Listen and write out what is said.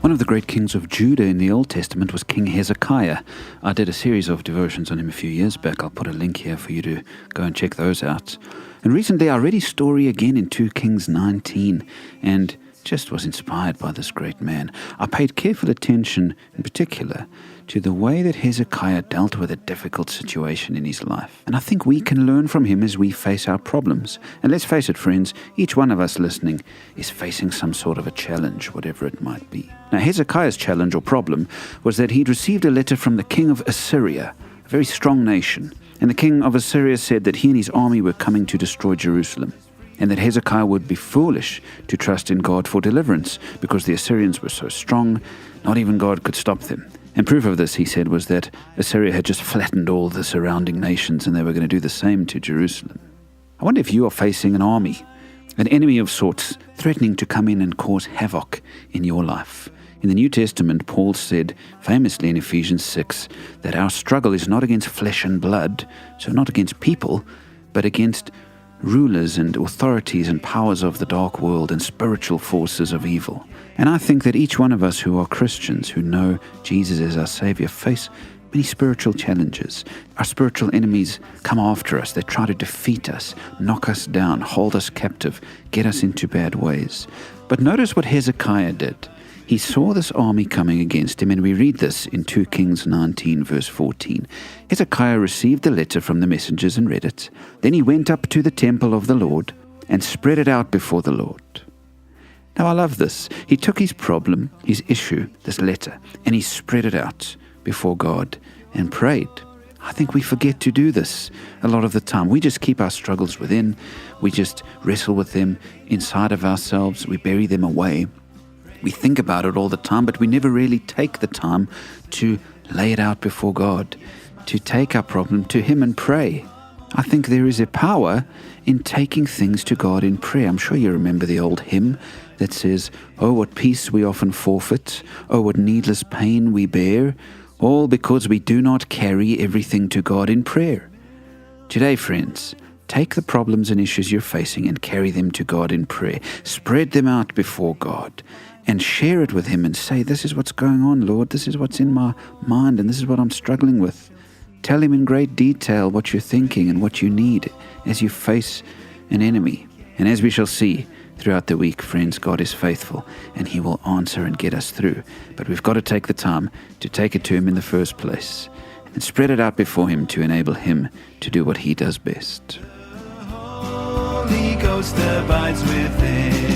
One of the great kings of Judah in the Old Testament was King Hezekiah. I did a series of devotions on him a few years back. I'll put a link here for you to go and check those out. And recently I read his story again in 2 Kings 19 and just was inspired by this great man. I paid careful attention, in particular, to the way that Hezekiah dealt with a difficult situation in his life. And I think we can learn from him as we face our problems. And let's face it, friends, each one of us listening is facing some sort of a challenge, whatever it might be. Now, Hezekiah's challenge or problem was that he'd received a letter from the king of Assyria, a very strong nation. And the king of Assyria said that he and his army were coming to destroy Jerusalem, and that Hezekiah would be foolish to trust in God for deliverance because the Assyrians were so strong, not even God could stop them. And proof of this, he said, was that Assyria had just flattened all the surrounding nations and they were going to do the same to Jerusalem. I wonder if you are facing an army, an enemy of sorts, threatening to come in and cause havoc in your life. In the New Testament, Paul said famously in Ephesians 6 that our struggle is not against flesh and blood, so not against people, but against rulers and authorities and powers of the dark world and spiritual forces of evil. And I think that each one of us who are Christians, who know Jesus as our Savior, face many spiritual challenges. Our spiritual enemies come after us. They try to defeat us, knock us down, hold us captive, get us into bad ways. But notice what Hezekiah did. He saw this army coming against him, and we read this in 2 Kings 19, verse 14. Hezekiah received the letter from the messengers and read it. Then he went up to the temple of the Lord and spread it out before the Lord. Now I love this. He took his problem, his issue, this letter, and he spread it out before God and prayed. I think we forget to do this a lot of the time. We just keep our struggles within. We just wrestle with them inside of ourselves. We bury them away. We think about it all the time, but we never really take the time to lay it out before God, to take our problem to Him and pray. I think there is a power in taking things to God in prayer. I'm sure you remember the old hymn that says, "Oh, what peace we often forfeit, oh, what needless pain we bear, all because we do not carry everything to God in prayer." Today, friends, take the problems and issues you're facing and carry them to God in prayer. Spread them out before God and share it with Him and say, "This is what's going on, Lord. This is what's in my mind and this is what I'm struggling with." Tell Him in great detail what you're thinking and what you need as you face an enemy. And as we shall see throughout the week, friends, God is faithful and He will answer and get us through. But we've got to take the time to take it to Him in the first place and spread it out before Him to enable Him to do what He does best. The Holy Ghost abides within.